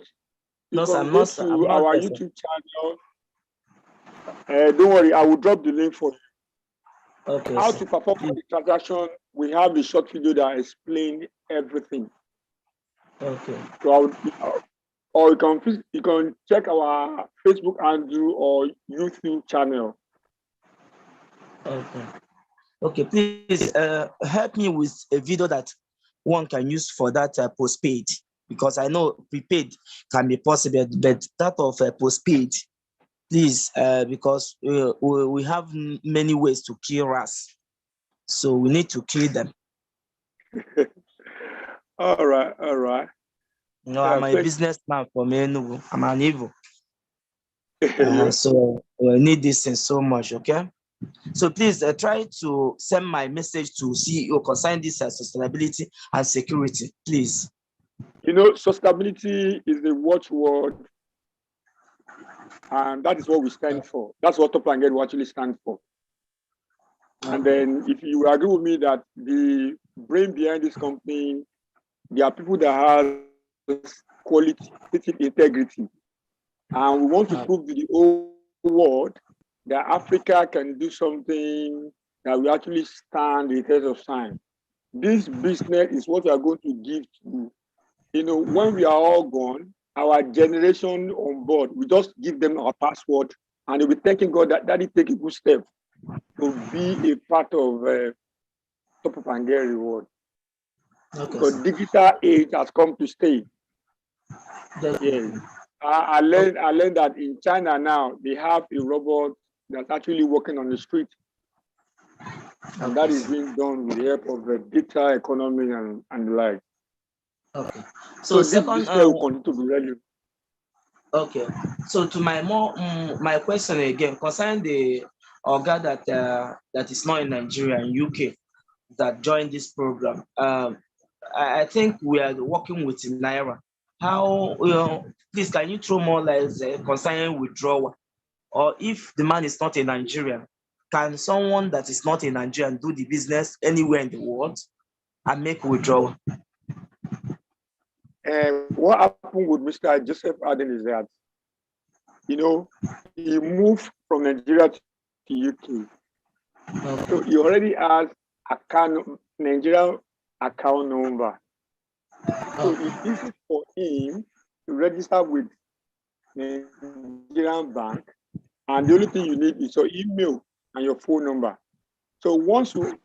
you can go to our YouTube channel. Don't worry, I will drop the link for you. Okay. How to perform the transaction? We have a short video that explains everything. Okay. So or you can check our Facebook handle or YouTube channel. Okay. Okay, please help me with a video that one can use for that postpaid, because I know prepaid can be possible, but that of postpaid, please, because we have many ways to kill rats, so we need to kill them. All right, all right. You know, Yeah, I'm a thank businessman from Enugu. I'm an evil. So I need this thing so much, okay? So please try to send my message to CEO concerning this sustainability and security, please. You know, sustainability is the watchword, and that is what we stand for. That's what Top and Get will actually stand for. And then if you agree with me that the brain behind this company, there are people that have qualitative integrity. And we want to prove to the whole world that Africa can do something that will actually stand the test of time. This business is what we are going to give to, you know, when we are all gone, our generation on board, we just give them our password and they'll be thanking God that Daddy take a good step to be a part of Top of and Get reward. Okay, Because digital age has come to stay. Yes. I learned that in China now, they have a robot that's actually working on the street. And that is being done with the help of the digital economy and the like. Okay. So So this second, will continue to be relevant. okay. So to my my question again concerning the organ that is not in Nigeria, in UK, that joined this program. I think we are working with Naira. How, please, can you throw more light concerning withdrawal? Or if the man is not a Nigerian, can someone that is not a Nigerian do the business anywhere in the world and make withdrawal? What happened with Mr. Joseph Aden is that, you know, he moved from Nigeria to UK. So he already has Nigerian account number. So it's easy for him to register with Nigerian bank, and the only thing you need is your email and your phone number. So once you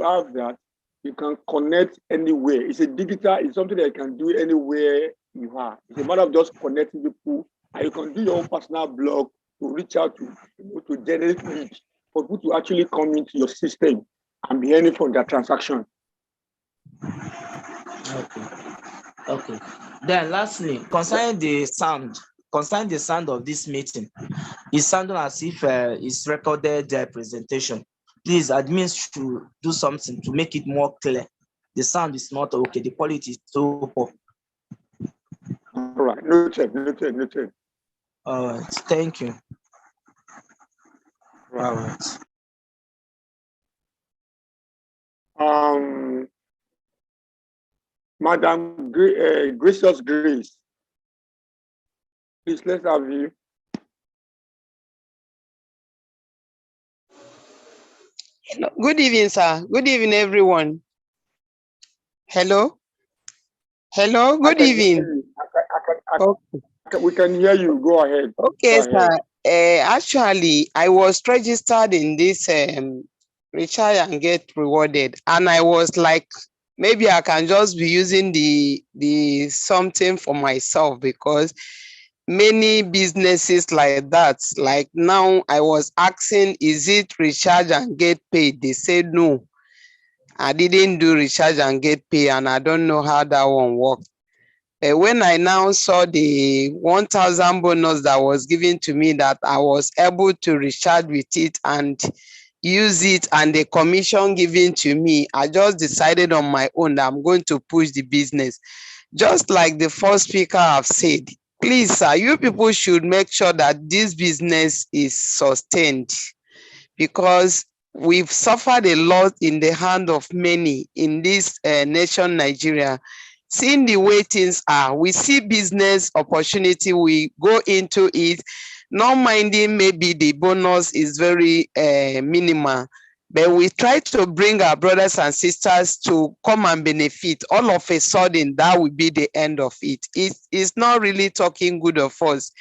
have that, you can connect anywhere. It's a digital, it's something that you can do anywhere you are. It's a matter of just connecting people, and you can do your own personal blog to reach out to generate leads for people to actually come into your system and be earning from their transaction. Okay. Okay. Then lastly, concerning the sound of this meeting, it's sounding as if it's recorded presentation. Please, admins should do something to make it more clear. The sound is not okay. The quality is so poor. All right. Noted. All right. Thank you. Right. All right. Madam Gracious Grace, please, let's have you. Good evening, sir. Good evening, everyone. Hello. Hello. Good evening. We can hear you. Go ahead. Okay, sir. Actually, I was registered in this Recharge and Get Rewarded, and I was like, maybe I can just be using the something for myself, because many businesses like that, like now I was asking, is it recharge and get paid? They said no. I didn't do recharge and get paid, and I don't know how that one worked. When I now saw the 1,000 bonus that was given to me, that I was able to recharge with it and use it, and the commission given to me, I just decided on my own that I'm going to push the business. Just like the first speaker have said, please, sir, you people should make sure that this business is sustained, because we've suffered a lot in the hand of many in this nation, Nigeria. Seeing the way things are, we see business opportunity, we go into it, not minding maybe the bonus is very minimal, but we try to bring our brothers and sisters to come and benefit. All of a sudden, that will be the end of it. It's not really talking good of us.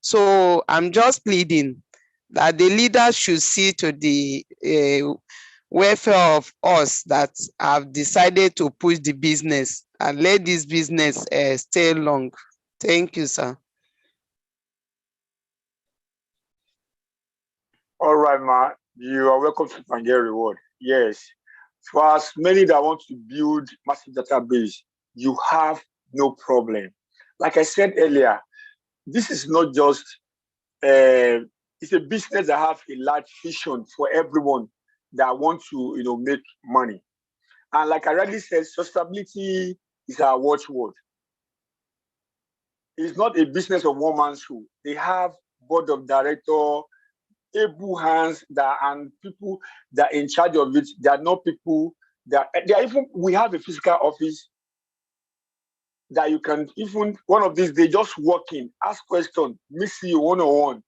So I'm just pleading that the leaders should see to the welfare of us that have decided to push the business and let this business stay long. Thank you, sir. All right, ma. You are welcome to Pangea Reward. Yes. For as many that want to build massive database, you have no problem. Like I said earlier, this is not just, it's a business that have a large vision for everyone that want to, make money. And like I already said, sustainability is our watchword. It's not a business of one man's show. They have board of director, able hands and people that are in charge of it. They are not people that they are even. We have a physical office that you can even one of these days just walk in, ask questions, meet you one-on-one,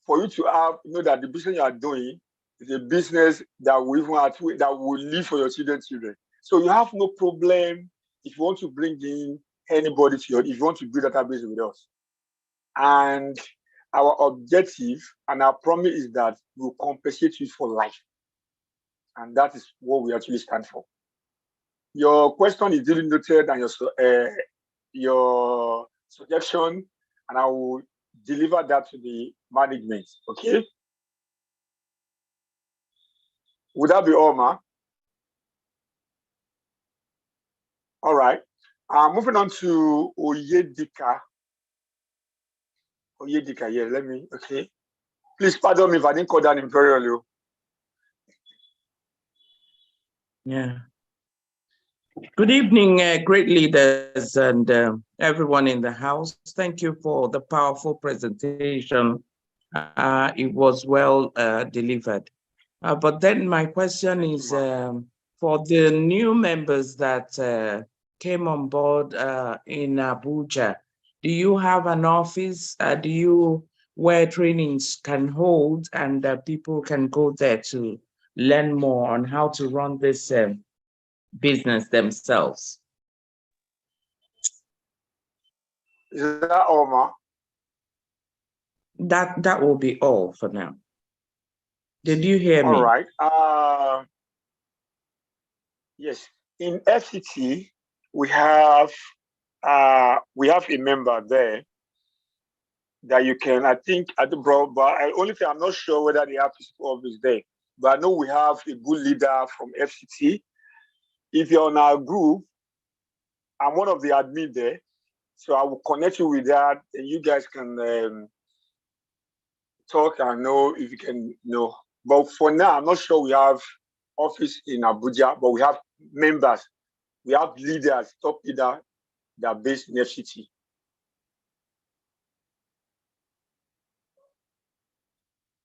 for you to have that the business you are doing is a business that will even that will live for your children. So you have no problem if you want to bring in anybody to if you want to build a database with us. And our objective and our promise is that we'll compensate you for life. And that is what we actually stand for. Your question is duly noted and your suggestion, and I will deliver that to the management. Okay? Would that be all, ma? All right. Moving on to Oyedika. Oyedika, yeah, okay. Please pardon me if I didn't call that name very early. Yeah. Good evening, great leaders and everyone in the house. Thank you for the powerful presentation. It was well delivered. But then my question is for the new members that came on board in Abuja, do you have an office? Do you where trainings can hold and people can go there to learn more on how to run this business themselves? Is that all, ma? That will be all for now. Did you hear me? All right. Yes. In FCT, we have a member there that you can, I think, at the broad, but only thing I'm not sure whether the physical office there. But I know we have a good leader from FCT. If you're on our group, I'm one of the admin there, so I will connect you with that, and you guys can talk and know if you can know. But for now, I'm not sure we have office in Abuja, but we have members, we have leaders, top leaders that are based in FCT.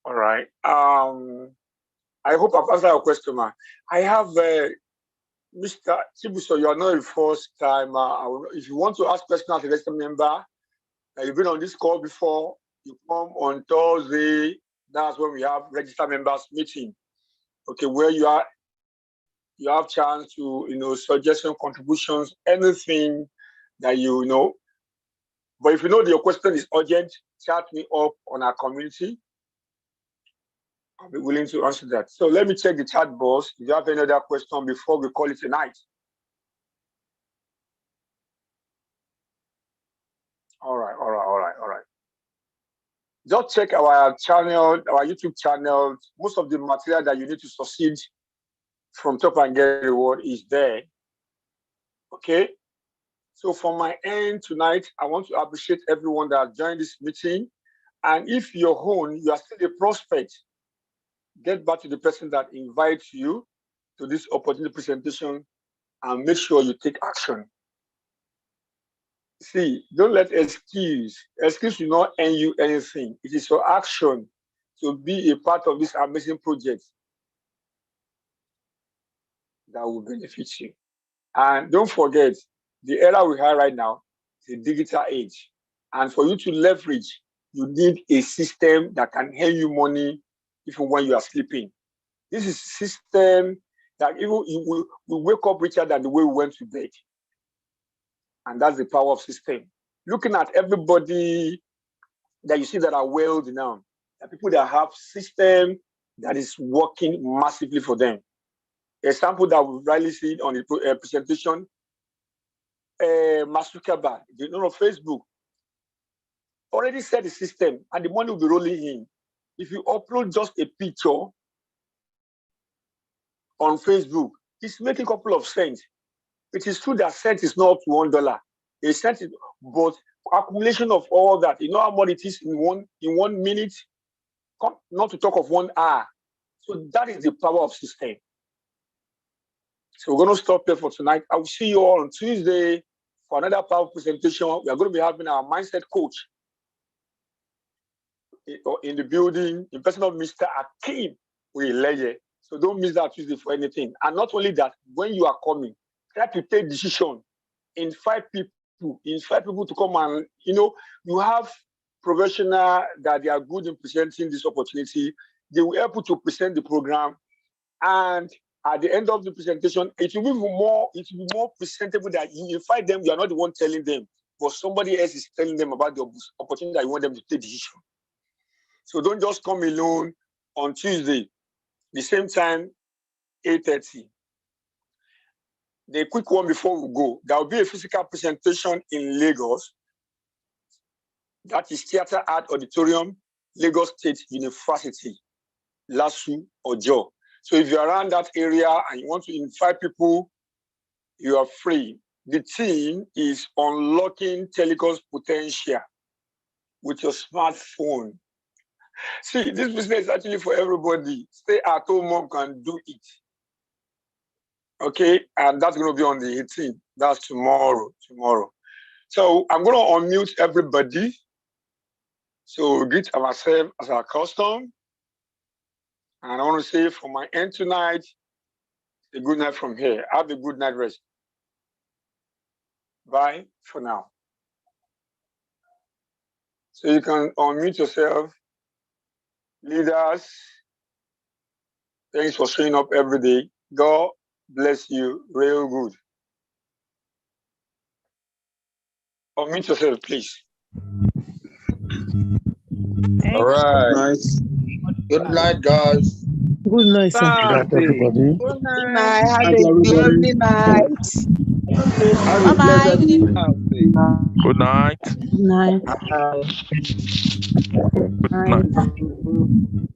All right. I hope I've answered your question, ma. I have Mr. Chibuso, you are not the first time. If you want to ask questions as a registered member, you've been on this call before, you come on Thursday. That's when we have registered members meeting. Okay, where you have chance to suggestion, contributions, anything that you know. But if you know that your question is urgent, chat me up on our community. I'll be willing to answer that. So let me check the chat box. If you have any other question before we call it a night. All right. Just check our channel, our YouTube channel. Most of the material that you need to succeed from Top and Get Reward is there. Okay. So from my end tonight, I want to appreciate everyone that joined this meeting. And if you're home, you are still a prospect, get back to the person that invites you to this opportunity presentation and make sure you take action. See, don't let excuse will not earn you anything. It is your action to be a part of this amazing project that will benefit you. And don't forget, the era we have right now is a digital age. And for you to leverage, you need a system that can earn you money even when you are sleeping. This is a system that even we wake up richer than the way we went to bed. And that's the power of system. Looking at everybody that you see that are wealthy now, There are people that have system that is working massively for them. Example that we've rightly seen on the presentation, Mark Zuckerberg, the owner of Facebook, already set the system and the money will be rolling in. If you upload just a picture on Facebook, it's making a couple of cents. It is true that cent is not $1. A cent is, but accumulation of all that, you know how much it is in one minute, not to talk of 1 hour. So that is the power of system. So we're going to stop there for tonight. I will see you all on Tuesday for another powerful presentation. We are going to be having our mindset coach in the building, in person of Mr. Akeem Uyeleye. So don't miss that Tuesday for anything. And not only that, when you are coming, try to take decision in 5 people to come and, you have professionals that they are good in presenting this opportunity. They will help you to present the program. And at the end of the presentation, it will be more presentable that you invite them. You are not the one telling them, but somebody else is telling them about the opportunity that you want them to take decision. So don't just come alone on Tuesday, the same time, 8:30. The quick one before we go, there will be a physical presentation in Lagos. That is Theatre Art Auditorium, Lagos State University, LASU, Ojo. So if you're around that area and you want to invite people, you are free. The theme is unlocking telecom's potential with your smartphone. See, this business is actually for everybody. Stay at home, mom can do it. Okay, and that's going to be on the 18th. That's tomorrow. So I'm going to unmute everybody. So greet ourselves as our custom. And I want to say from my end tonight, a good night from here. Have a good night rest. Bye for now. So you can unmute yourself. Leaders, thanks for showing up every day. God bless you real good. Unmute yourself, please. All right. Good night, guys. Good night, sir. Good night, everybody. Good night. Have a lovely night. Bye-bye. Good night. Good night. Good night.